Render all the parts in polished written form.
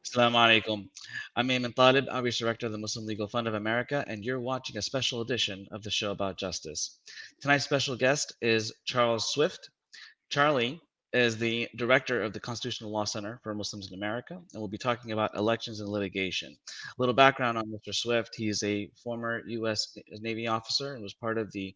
Assalamu alaikum. I'm Ayman Taleb, Outreach Director of the Muslim Legal Fund of America, and you're watching a special edition of the show about justice. Tonight's special guest is Charles Swift. Charlie is the director of the Constitutional Law Center for Muslims in America, and we'll be talking about elections and litigation. A little background on Mr. Swift. He's a former U.S. Navy officer and was part of the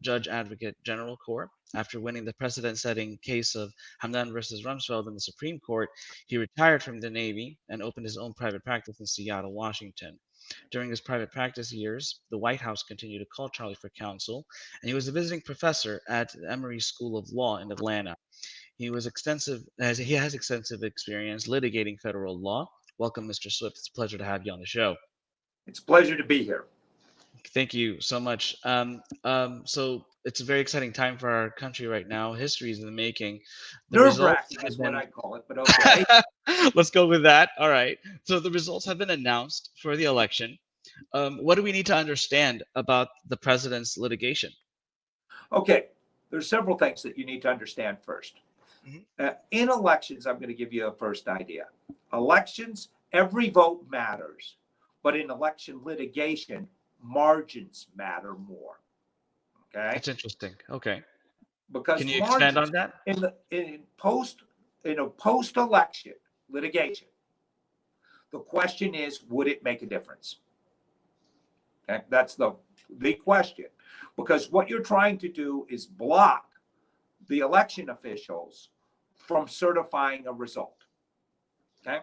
Judge Advocate General Corps. After winning the precedent setting case of Hamdan versus Rumsfeld in the Supreme Court, he retired from the Navy and opened his own private practice in Seattle, Washington. During his private practice years, the White House continued to call Charlie for counsel, and he was a visiting professor at the Emory School of Law in Atlanta. He has extensive experience litigating federal law. Welcome, Mr. Swift. It's a pleasure to have you on the show. It's a pleasure to be here. Thank you so much. So it's a very exciting time for our country right now. History is in the making. Nerve-wracking is what I call it, but okay. Let's go with that. All right. So the results have been announced for the election. What do we need to understand about the president's litigation? Okay, there's several things that you need to understand first. In elections, I'm going to give you a first idea. Elections, every vote matters, but in election litigation, margins matter more. Okay, That's interesting. Okay, because can you expand on that? In a post-election litigation, the question is, would it make a difference? Okay, that's the question, because what you're trying to do is block the election officials from certifying a result. Okay,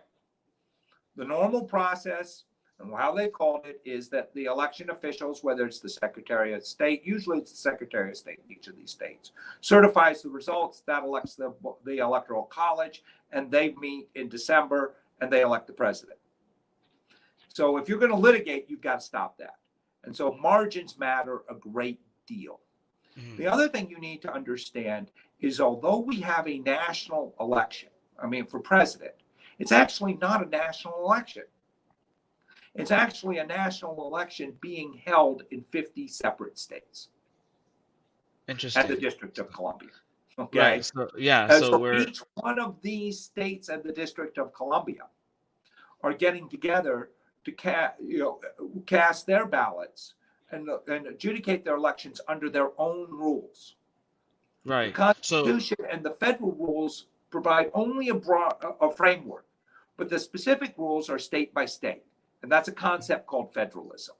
the normal process and how they called it is that the election officials, whether it's the Secretary of State, usually it's the Secretary of State in each of these states, certifies the results, that elects the Electoral College, and they meet in December and they elect the president. So if you're going to litigate, you've got to stop that. And so margins matter a great deal. The other thing you need to understand is, although we have a national election, for president, it's actually not a national election. It's actually a national election being held in 50 separate states. Interesting. And the District of Columbia. Okay. Right. So each one of these states and the District of Columbia are getting together to cast their ballots and adjudicate their elections under their own rules. Right. The Constitution and the federal rules provide only a framework, but the specific rules are state by state. And that's a concept called federalism.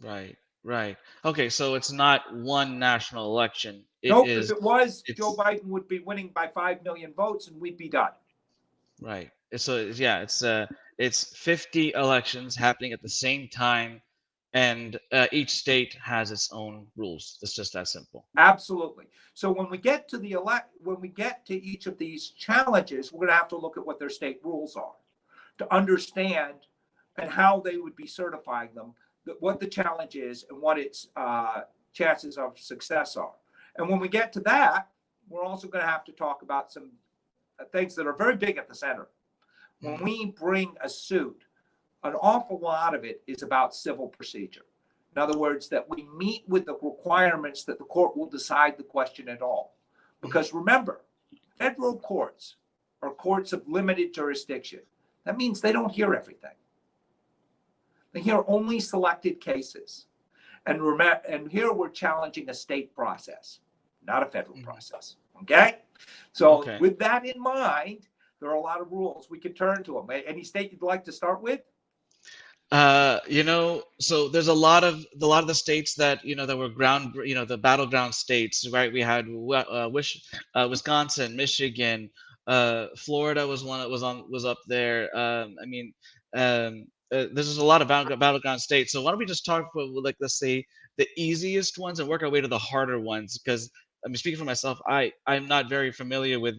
Right. Okay, so it's not one national election. Nope, if it was, Joe Biden would be winning by 5 million votes and we'd be done. Right. So it's 50 elections happening at the same time, and each state has its own rules. It's just that simple. Absolutely. So when we get to each of these challenges, we're going to have to look at what their state rules are to understand and how they would be certifying them, what the challenge is, and what its chances of success are. And when we get to that, we're also going to have to talk about some things that are very big at the center. When we bring a suit, an awful lot of it is about civil procedure. In other words, that we meet with the requirements that the court will decide the question at all. Because remember, federal courts are courts of limited jurisdiction. That means they don't hear everything. They hear only selected cases. And here we're challenging a state process, not a federal process. Okay? So with that in mind, there are a lot of rules. We can turn to them. Any state you'd like to start with? So there's a lot of the states that that were the battleground states, right? We had Wisconsin, Michigan, Florida was one that was up there. There's just a lot of battleground states. So why don't we just talk about, like, let's say the easiest ones and work our way to the harder ones? Because speaking for myself, I'm not very familiar with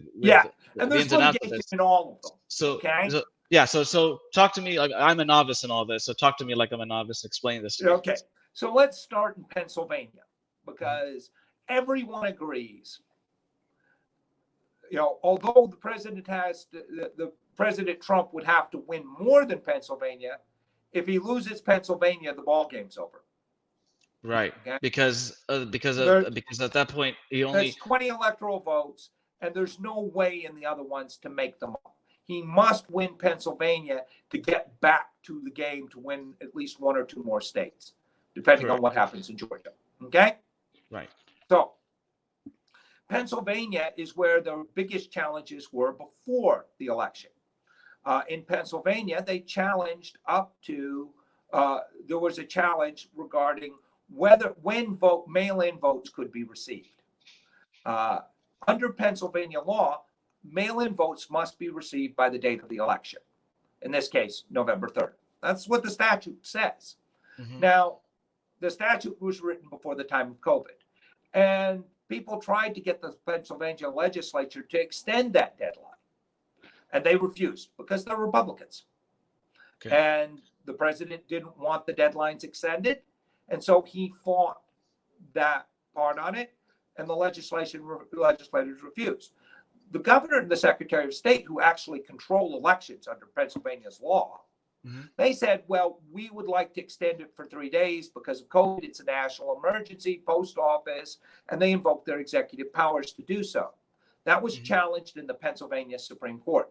and there's litigation in all of them. So talk to me like I'm a novice in all this. So talk to me like I'm a novice. Explain this to me. Okay. So let's start in Pennsylvania, because everyone agrees. Although the President Trump would have to win more than Pennsylvania, if he loses Pennsylvania, the ball game's over. Right. Okay? Because at that point he only there's 20 electoral votes, and there's no way in the other ones to make them up. he must win Pennsylvania to get back to the game to win at least one or two more states, depending on Correct. what happens in Georgia. Okay? Right. So Pennsylvania is where the biggest challenges were before the election. In Pennsylvania, they challenged up to, there was a challenge regarding when mail-in votes could be received. Under Pennsylvania law, mail-in votes must be received by the date of the election. In this case, November 3rd. That's what the statute says. Mm-hmm. Now, the statute was written before the time of COVID, and people tried to get the Pennsylvania legislature to extend that deadline, and they refused because they're Republicans. Okay. And the president didn't want the deadlines extended, and so he fought that part on it, and the legislators refused. The governor and the secretary of state, who actually control elections under Pennsylvania's law, Mm-hmm. they said, well, we would like to extend it for 3 days because of COVID. It's a national emergency, post office, and they invoked their executive powers to do so. That was Mm-hmm. challenged in the Pennsylvania Supreme Court.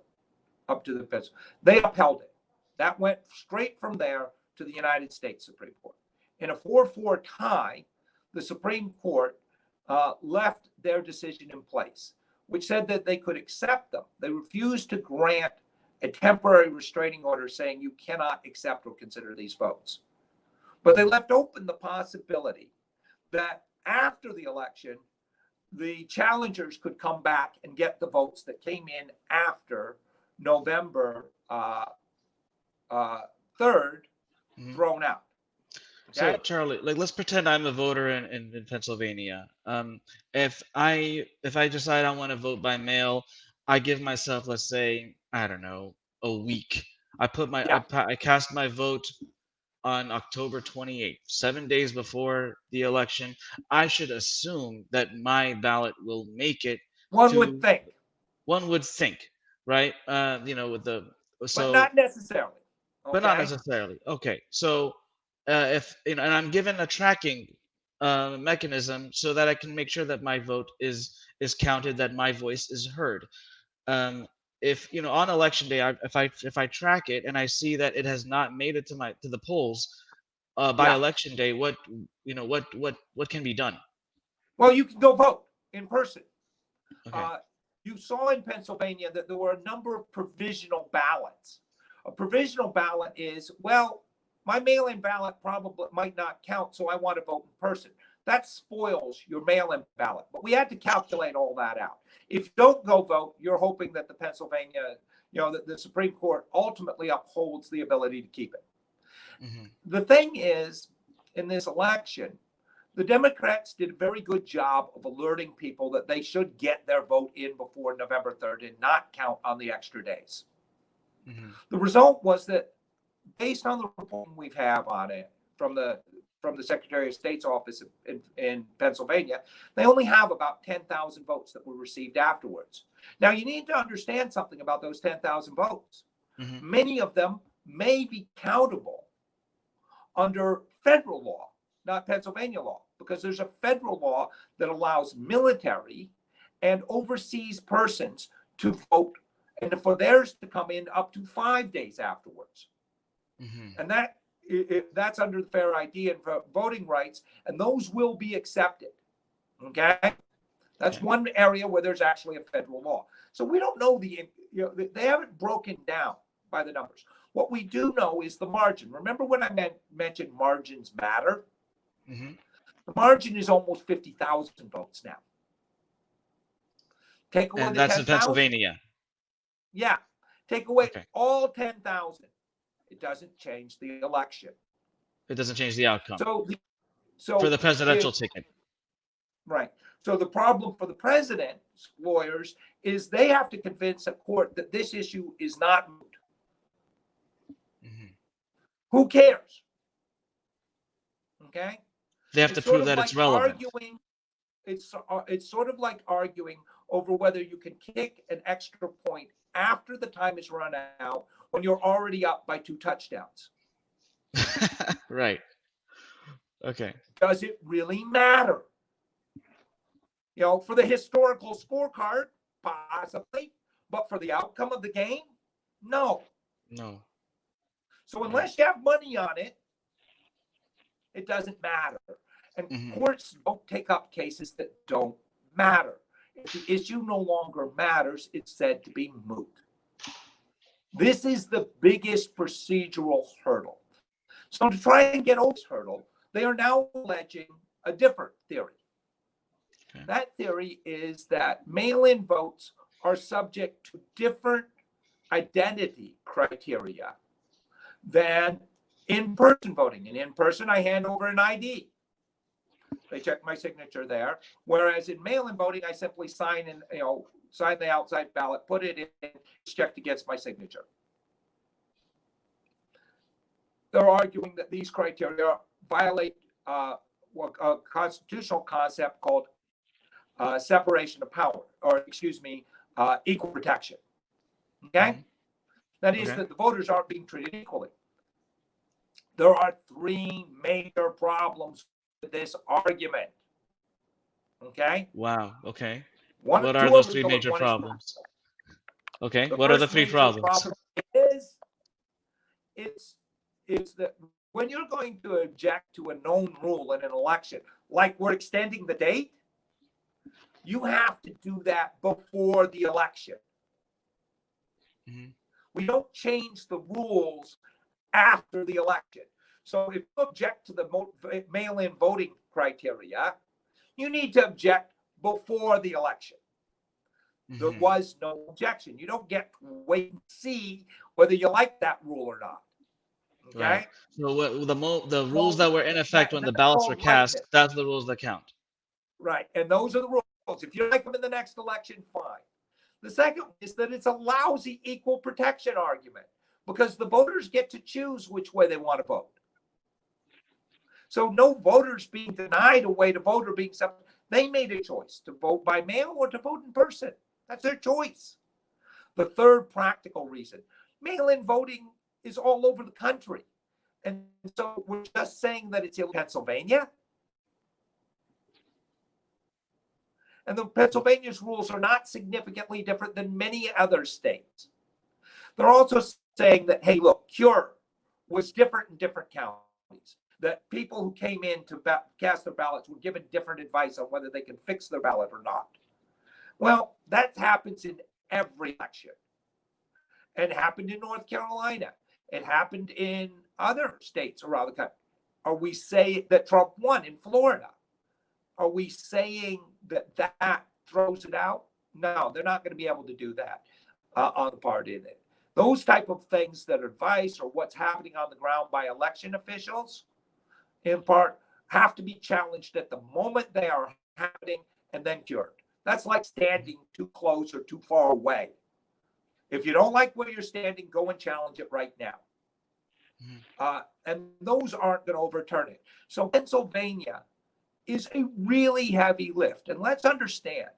They upheld it. That went straight from there to the United States Supreme Court. In a 4-4 tie, the Supreme Court left their decision in place, which said that they could accept them. They refused to grant a temporary restraining order saying you cannot accept or consider these votes. But they left open the possibility that after the election, the challengers could come back and get the votes that came in after November 3rd Mm-hmm. thrown out. So, Okay? Charlie, like, let's pretend I'm a voter in Pennsylvania. If I decide I want to vote by mail, I give myself, let's say, I don't know, a week. Yeah. I cast my vote on October 28th, 7 days before the election. I should assume that my ballot will make it One would to, think, one would think, right? With the but so not necessarily. but not Okay? necessarily. Okay, so if and I'm given a tracking mechanism so that I can make sure that my vote is counted, that my voice is heard. Um, if on election day, if I track it and I see that it has not made it to the polls by Yeah. election day, what can be done? Well, you can go vote in person. Okay. You saw in Pennsylvania that there were a number of provisional ballots. A provisional ballot is, well, my mail-in ballot probably might not count, so I want to vote in person. That spoils your mail-in ballot. But we had to calculate all that out. If you don't go vote, you're hoping that the Pennsylvania, the Supreme Court ultimately upholds the ability to keep it. Mm-hmm. The thing is, in this election, the Democrats did a very good job of alerting people that they should get their vote in before November 3rd and not count on the extra days. Mm-hmm. The result was that, based on the reporting we have on it from the Secretary of State's office in Pennsylvania, they only have about 10,000 votes that were received afterwards. Now, you need to understand something about those 10,000 votes. Mm-hmm. Many of them may be countable under federal law, not Pennsylvania law, because there's a federal law that allows military and overseas persons to vote, and for theirs to come in up to 5 days afterwards. Mm-hmm. And that's under the Fair ID and voting rights, and those will be accepted. Okay? That's Okay. one area where there's actually a federal law. So we don't know they haven't broken down by the numbers. What we do know is the margin. Remember when I mentioned margins matter? Mm-hmm. The margin is almost 50,000 votes now. Take away And the that's in 10,000. Pennsylvania. Yeah. Take away Okay. all 10,000. It doesn't change the election. It doesn't change the outcome So for the presidential ticket. Right. So the problem for the president's lawyers is they have to convince a court that this issue is not moot. Mm-hmm. Who cares? Okay. They have It's to sort prove of that like it's relevant. arguing. It's sort of like arguing over whether you can kick an extra point after the time is run out when you're already up by 2 touchdowns. Right. Okay. Does it really matter? For the historical scorecard, possibly, but for the outcome of the game, No. No. So Right. unless you have money on it, it doesn't matter. And Mm-hmm. courts don't take up cases that don't matter. If the issue no longer matters, it's said to be moot. This is the biggest procedural hurdle. So to try and get over this hurdle, they are now alleging a different theory. Okay. That theory is that mail-in votes are subject to different identity criteria than in-person voting. And in person, I hand over an ID. They check my signature there. Whereas in mail-in voting, I simply sign sign the outside ballot, put it in, it's checked against my signature. They're arguing that these criteria violate a constitutional concept called separation of power, or excuse me, equal protection. Okay? Mm-hmm. That is Okay. that the voters aren't being treated equally. There are three major problems with this argument. Okay? Wow. Okay. One, What are two are those three legal and major one is problems? practical. Okay. The What are the first three major problems? problem is that when you're going to object to a known rule in an election, like we're extending the date, you have to do that before the election. Mm-hmm. We don't change the rules after the election. So if you object to the mail-in voting criteria, you need to object before the election. There Mm-hmm. was no objection. You don't get to wait and see whether you like that rule or not. Right. Okay? So what the rules So that were in effect when the that's ballots were called likeness. cast, that's the rules that count. Right. And those are the rules. If you like them in the next election, fine. The second is that it's a lousy equal protection argument because the voters get to choose which way they want to vote. So no voters being denied a way to vote or being accepted. They made a choice to vote by mail or to vote in person. That's their choice. The third practical reason, mail-in voting is all over the country. And so we're just saying that it's in Pennsylvania. And the Pennsylvania's rules are not significantly different than many other states. They're also saying that, hey, look, cure was different in different counties. That people who came in to cast their ballots were given different advice on whether they can fix their ballot or not. Well, that happens in every election. It happened in North Carolina. It happened in other states around the country. Are we saying that Trump won in Florida? Are we saying that that throws it out? No, they're not going to be able to do that on the part in it. Those type of things that advice or what's happening on the ground by election officials, in part, have to be challenged at the moment they are happening and then cured. That's like standing too close or too far away. If you don't like where you're standing, go and challenge it right now. And those aren't going to overturn it. So Pennsylvania is a really heavy lift. And let's understand,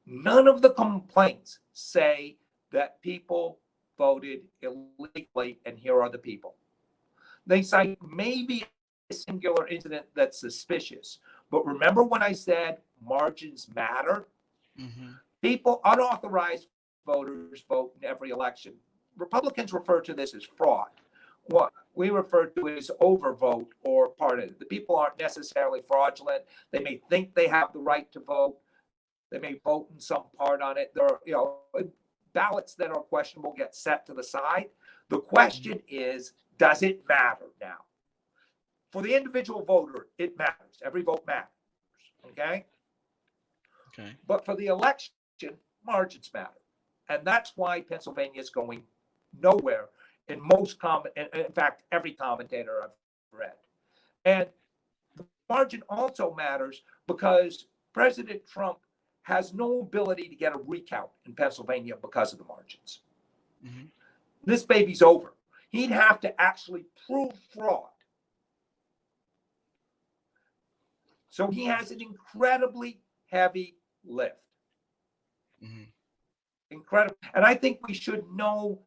none of the complaints say that people voted illegally and here are the people. They cite maybe a singular incident that's suspicious. But remember when I said margins matter? Mm-hmm. People, unauthorized voters vote in every election. Republicans refer to this as fraud. What we refer to it as overvote or part of it. The people aren't necessarily fraudulent. They may think they have the right to vote. They may vote in some part on it. There are, ballots that are questionable get set to the side. The question is, does it matter now? For the individual voter, it matters. Every vote matters. Okay? Okay. But for the election, margins matter. And that's why Pennsylvania is going nowhere in in fact, every commentator I've read. And the margin also matters because President Trump has no ability to get a recount in Pennsylvania because of the margins. Mm-hmm. This baby's over. He'd have to actually prove fraud. So he has an incredibly heavy lift. Mm-hmm. Incredible. And I think we should know,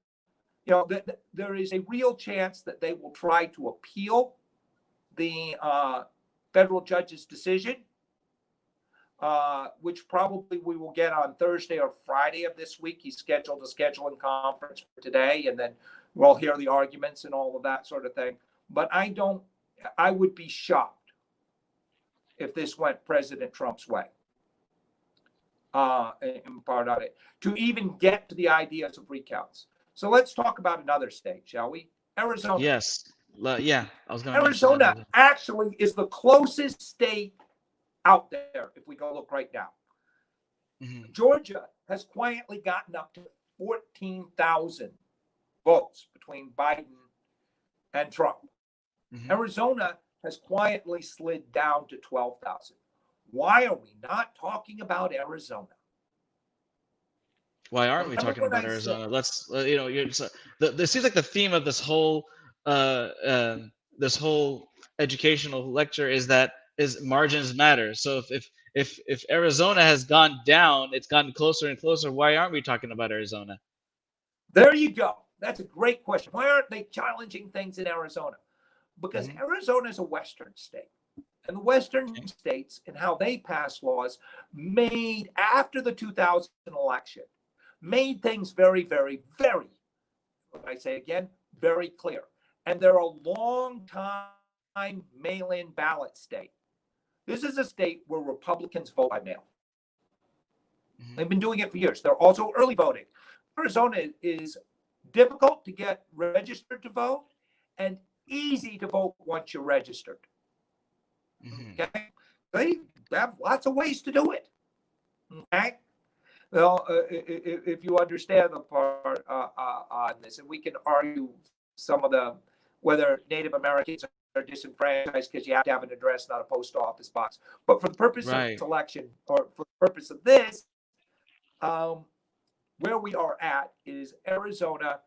that there is a real chance that they will try to appeal the federal judge's decision. which probably we will get on Thursday or Friday of this week. He's scheduled a scheduling conference for today, and then we'll hear the arguments and all of that sort of thing. But I would be shocked if this went President Trump's way. In part of it, to even get to the ideas of recounts. So let's talk about another state, shall we? Arizona. Yes. Yeah, I was going to mention Arizona that. actually is the closest state out there if we go look right now. Mm-hmm. Georgia has quietly gotten up to 14,000 votes between Biden and Trump. Mm-hmm. Arizona has quietly slid down to 12,000. Why are we not talking about Arizona? Why aren't we talking about Arizona? Let's, this seems like the theme of this whole educational lecture is margins matter. So if Arizona has gone down, it's gotten closer and closer. Why aren't we talking about Arizona? There you go. That's a great question. Why aren't they challenging things in Arizona? Because Arizona is a Western state. And the Western states and how they pass laws made after the 2000 election, made things very, very, very, I say again, very clear. And they're a long time mail-in ballot state. This is a state where Republicans vote by mail. They've been doing it for years. They're also early voting. Arizona is difficult to get registered to vote and easy to vote once you're registered. Okay, they have lots of ways to do it. Okay, well, if you understand the part on this, and we can argue some of whether Native Americans are disenfranchised because you have to have an address, not a post office box. But for the purpose of selection, or for the purpose of this, where we are at is Arizona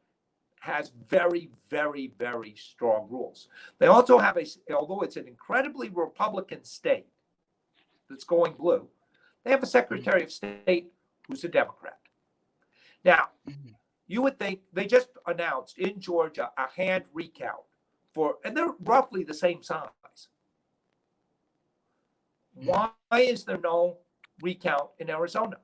has very, very, very strong rules. They also have although it's an incredibly Republican state that's going blue, they have a Secretary of State who's a Democrat. Now, you would think they just announced in Georgia a hand recount and they're roughly the same size. Why is there no recount in Arizona?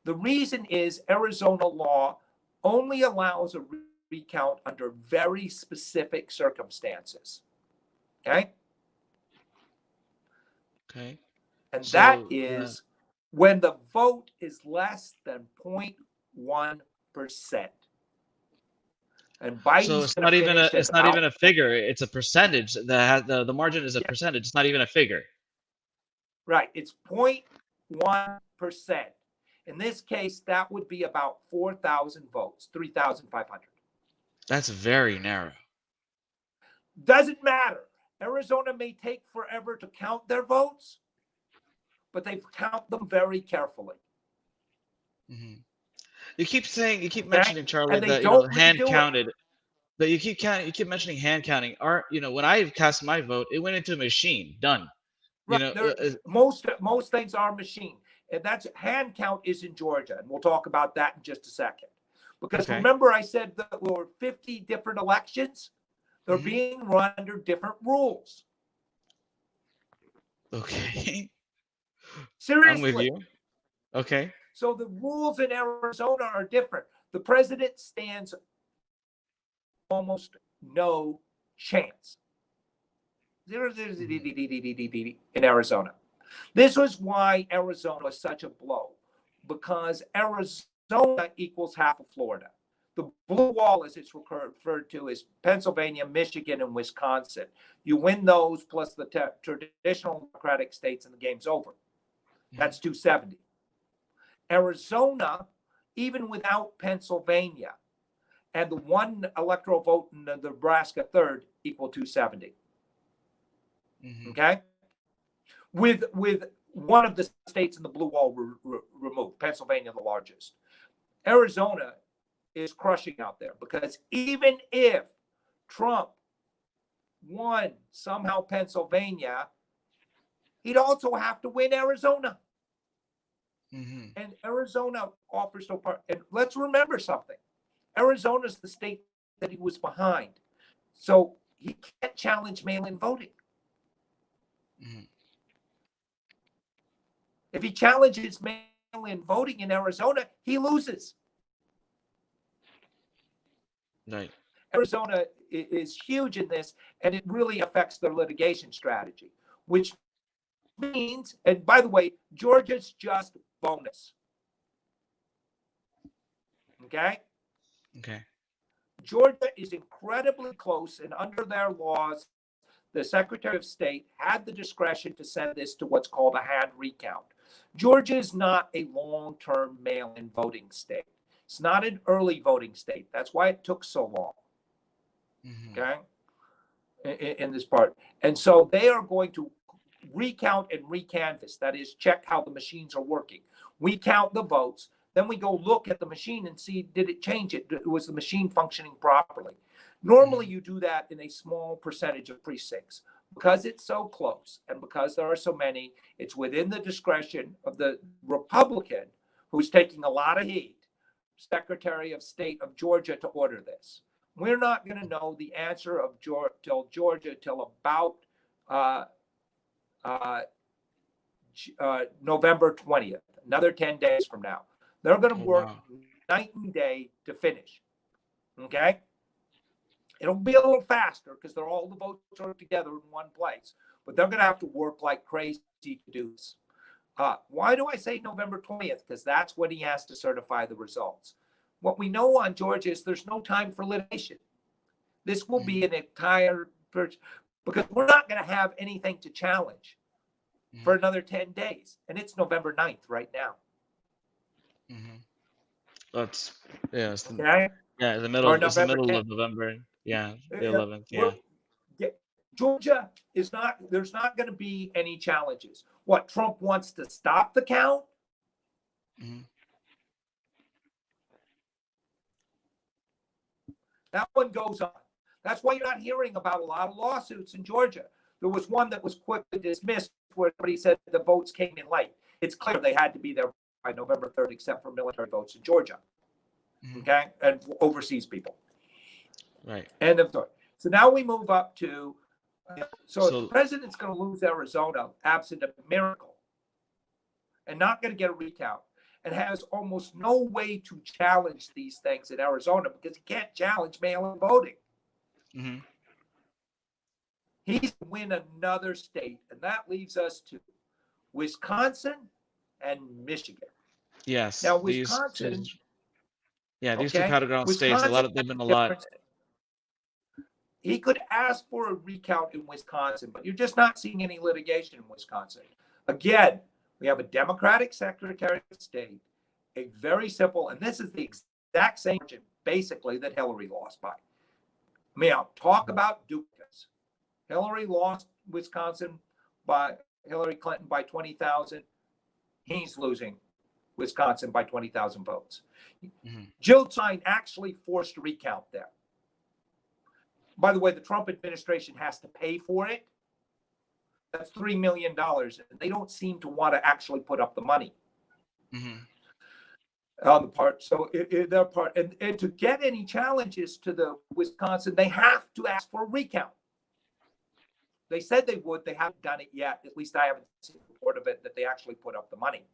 The reason is Arizona law only allows a recount under very specific circumstances. Okay? Okay. And that is when the vote is less than 0.1%. And Biden's so it's not even a figure. It's a percentage. The margin is a percentage. It's not even a figure. Right. It's 0.1%. In this case, that would be about 4,000 votes, 3,500. That's very narrow. Doesn't matter. Arizona may take forever to count their votes, but they count them very carefully. You keep mentioning, Charlie, that hand counted. But you keep mentioning hand counting. When I cast my vote, it went into a machine. Done. Right. Most things are machine. And that's hand count is in Georgia. And we'll talk about that in just a second. Because remember I said that there were 50 different elections? They're being run under different rules. Okay. Seriously. I'm with you. Okay. So the rules in Arizona are different. The president stands almost no chance. In Arizona. This was why Arizona was such a blow, because Arizona equals half of Florida. The blue wall, as it's referred to, is Pennsylvania, Michigan, and Wisconsin. You win those plus the traditional Democratic states, and the game's over. That's 270. Arizona, even without Pennsylvania, and the one electoral vote in the Nebraska third equal 270. Okay? With one of the states in the blue wall removed, Pennsylvania the largest. Arizona is crushing out there because even if Trump won somehow Pennsylvania, he'd also have to win Arizona. And Arizona offers no part. And let's remember something. Arizona's the state that he was behind. So he can't challenge mail-in voting. If he challenges mail-in voting in Arizona, he loses. Right. Arizona is huge in this, and it really affects their litigation strategy, which means, and by the way, Georgia's just bonus. Okay? Okay. Georgia is incredibly close, and under their laws, the Secretary of State had the discretion to send this to what's called a hand recount. Georgia is not a long-term mail-in voting state. It's not an early voting state. That's why it took so long. Mm-hmm. Okay? In this part. And so they are going to recount and recanvass. That is, check how the machines are working. We count the votes. Then we go look at the machine and see, did it change it? Was the machine functioning properly? Normally, you do that in a small percentage of precincts. Because it's so close and because there are so many, it's within the discretion of the Republican who's taking a lot of heat, Secretary of State of Georgia, to order this. We're not going to know the answer of Georgia till about November 20th, another 10 days from now. They're going to work night and day to finish. Okay? It'll be a little faster because all the votes are together in one place, but they're going to have to work like crazy to do this. Why do I say November 20th? Because that's when he has to certify the results. What we know on Georgia is there's no time for litigation. This will be an entire, because we're not going to have anything to challenge for another 10 days. And it's November 9th right now. That's, yeah, it's the, okay? yeah, the Or middle, it's the November middle 10th. of November. Yeah, the 11th. We're- Yeah. Georgia is not, there's not going to be any challenges. What, Trump wants to stop the count? That one goes on. That's why you're not hearing about a lot of lawsuits in Georgia. There was one that was quickly dismissed where somebody said the votes came in late. It's clear they had to be there by November 3rd, except for military votes in Georgia. Okay? And overseas people. Right. End of story. So now we move up to, so if the president's going to lose Arizona, absent a miracle, and not going to get a recount, and has almost no way to challenge these things in Arizona because he can't challenge mail-in voting. He's to win another state, and that leaves us to Wisconsin and Michigan. Yes. Now, Wisconsin. These two battleground states, they've been a lot. He could ask for a recount in Wisconsin, but you're just not seeing any litigation in Wisconsin. Again, we have a Democratic Secretary of State, a very simple, and this is the exact same margin, basically, that Hillary lost by. I mean, I'll talk about duplicates. Hillary lost Wisconsin by Hillary Clinton by 20,000. He's losing Wisconsin by 20,000 votes. Jill Stein actually forced a recount there. By the way, the Trump administration has to pay for it. That's $3 million. And they don't seem to want to actually put up the money on the part. So their part, and to get any challenges to the Wisconsin, they have to ask for a recount. They said they would. They haven't done it yet. At least I haven't seen a report of it that they actually put up the money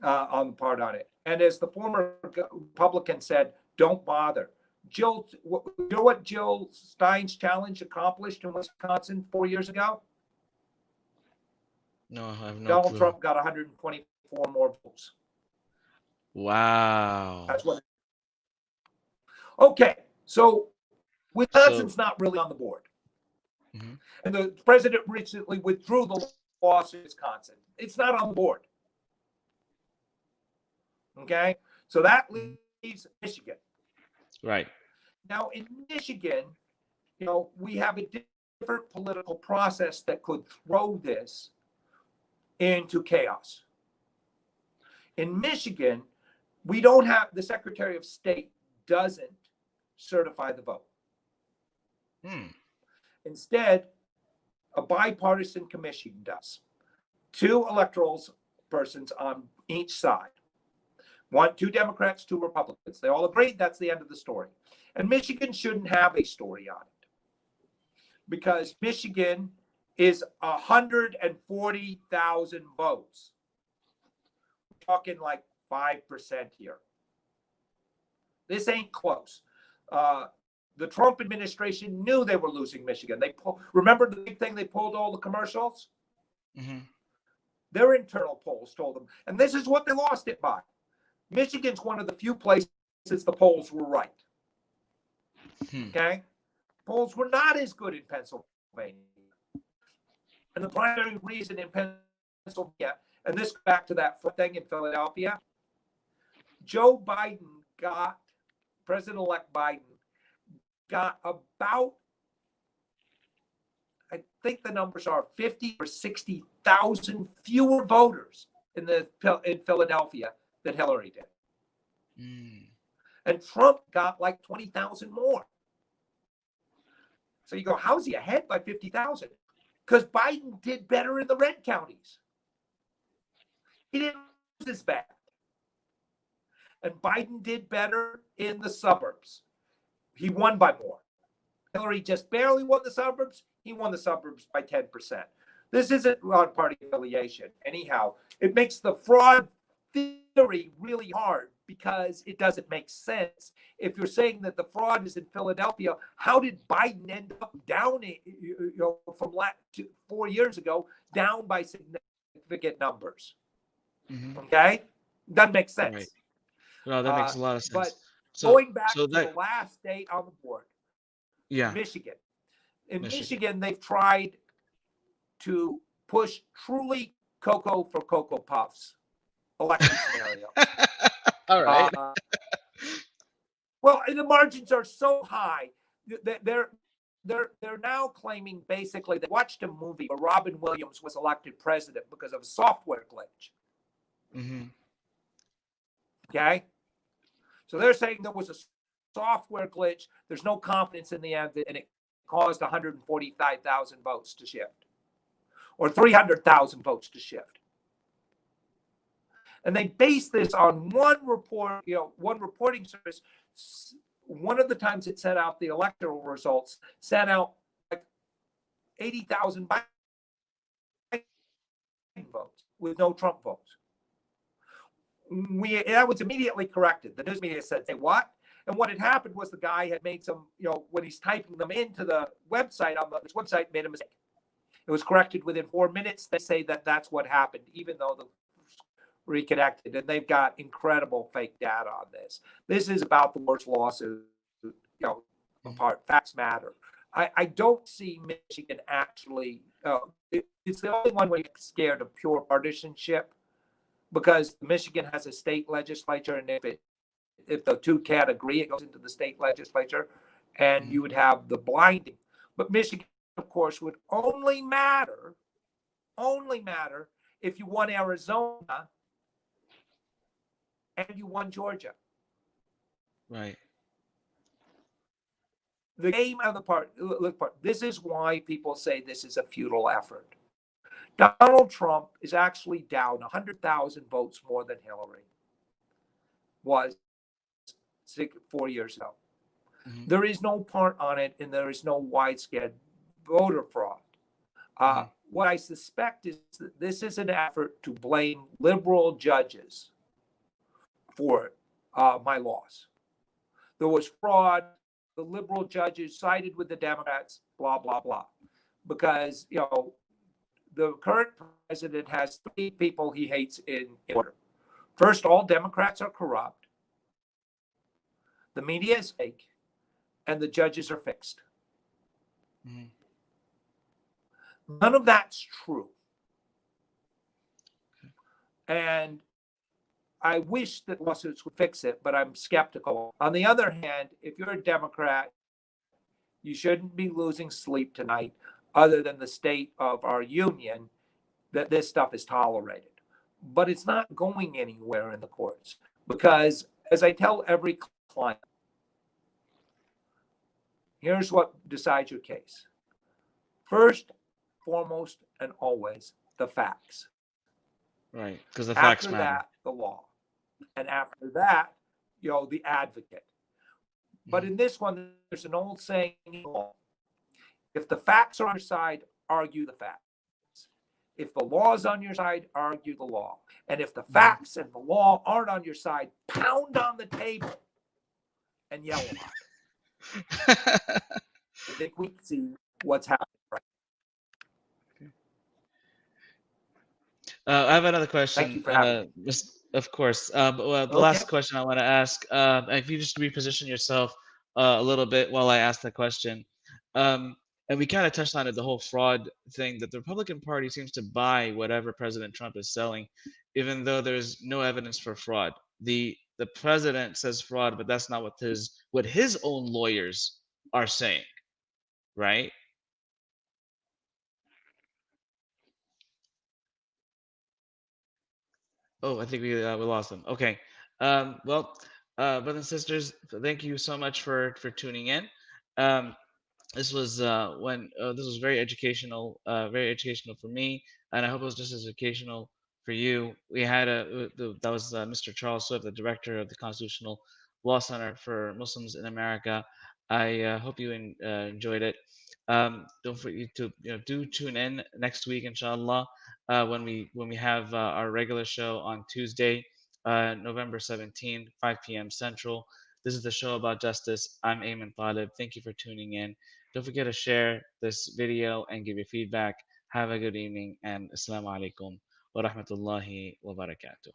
on the part on it. And as the former Republican said, don't bother. Jill, you know what Jill Stein's challenge accomplished in Wisconsin 4 years ago? No, I have no Donald clue. Trump got 124 more votes. Wow. That's what. Okay, so Wisconsin's not really on the board. And the president recently withdrew the loss in Wisconsin. It's not on the board. Okay, so that leaves Michigan. Right. Now in Michigan, we have a different political process that could throw this into chaos. In Michigan, we don't have, the Secretary of State doesn't certify the vote. Instead, a bipartisan commission does. 2 electoral persons on each side. 2 Democrats, 2 Republicans. They all agreed that's the end of the story. And Michigan shouldn't have a story on it. Because Michigan is 140,000 votes. We're talking like 5% here. This ain't close. The Trump administration knew they were losing Michigan. Remember the big thing they pulled all the commercials? Mm-hmm. Their internal polls told them. And this is what they lost it by. Michigan's one of the few places the polls were right. Okay? Polls were not as good in Pennsylvania. And the primary reason in Pennsylvania, and this goes back to that thing in Philadelphia, President-elect Biden got about, I think the numbers are 50 or 60,000 fewer voters in Philadelphia than Hillary did. And Trump got like 20,000 more. So you go, how's he ahead by 50,000? Because Biden did better in the red counties. He didn't lose as bad. And Biden did better in the suburbs. He won by more. Hillary just barely won the suburbs. He won the suburbs by 10%. This isn't on party affiliation. Anyhow, it makes the fraud theory really hard because it doesn't make sense. If you're saying that the fraud is in Philadelphia, how did Biden end up down, from 4 years ago, down by significant numbers? Mm-hmm. Okay? Doesn't make sense. Right. Well, that makes a lot of sense. But So, going back so to that, the last state on the board, yeah, Michigan. In Michigan. Michigan, they've tried to push truly Cocoa for Cocoa Puffs election scenario. All right. Well, and the margins are so high. They're now claiming basically they watched a movie where Robin Williams was elected president because of a software glitch. Mm-hmm. Okay? So they're saying there was a software glitch. There's no confidence in the end, and it caused 145,000 votes to shift, or 300,000 votes to shift. And they base this on one report, one reporting service. One of the times it sent out the electoral results, sent out like 80,000 Biden votes with no Trump votes. That was immediately corrected. The news media said, say what? And what had happened was the guy had made some, when he's typing them into the website, on his website, made a mistake. It was corrected within 4 minutes. They say that that's what happened, even though the reconnected, and they've got incredible fake data on this. This is about the worst lawsuit, apart. Facts matter. I don't see Michigan actually. It's the only one where you get scared of pure partisanship, because Michigan has a state legislature, and if the two can't agree, it goes into the state legislature, and you would have the blinding. But Michigan, of course, would only matter if you won Arizona and you won Georgia. Right. The game on the part. This is why people say this is a futile effort. Donald Trump is actually down 100,000 votes more than Hillary was 4 years ago. Mm-hmm. There is no part on it, and there is no widespread voter fraud. What I suspect is that this is an effort to blame liberal judges for my loss. There was fraud. The liberal judges sided with the Democrats, blah, blah, blah. Because, the current president has 3 people he hates in order. First, all Democrats are corrupt. The media is fake. And the judges are fixed. Mm-hmm. None of that's true. And I wish that lawsuits would fix it, but I'm skeptical. On the other hand, if you're a Democrat, you shouldn't be losing sleep tonight, other than the state of our union, that this stuff is tolerated. But it's not going anywhere in the courts, because, as I tell every client, here's what decides your case. First, foremost, and always, the facts. Right, because the facts matter. After that, the law. And after that, the advocate. But in this one, there's an old saying, if the facts are on your side, argue the facts. If the law is on your side, argue the law. And if the Mhm. facts and the law aren't on your side, pound on the table and yell about it. I think we see what's happening right. I have another Thank question. you for having me. Of course. The Okay. last question I want to ask, if you just reposition yourself a little bit while I ask the question, um, and we kind of touched on it, the whole fraud thing, that the Republican Party seems to buy whatever President Trump is selling, even though there's no evidence for fraud. The president says fraud, but that's not what his own lawyers are saying, right? Oh, I think we lost them. Okay. Well, brothers and sisters, thank you so much for tuning in. Um, this was very educational for me, and I hope it was just as educational for you. We had that was Mr. Charles Swift, the director of the Constitutional Law Center for Muslims in America. I hope you enjoyed it. Don't forget to do tune in next week, inshallah, when we have our regular show on Tuesday, November 17th, 5 p.m. Central. This is the show about justice. I'm Ayman Taleb. Thank you for tuning in. Don't forget to share this video and give your feedback. Have a good evening and Assalamu alaikum wa rahmatullahi wa barakatuh.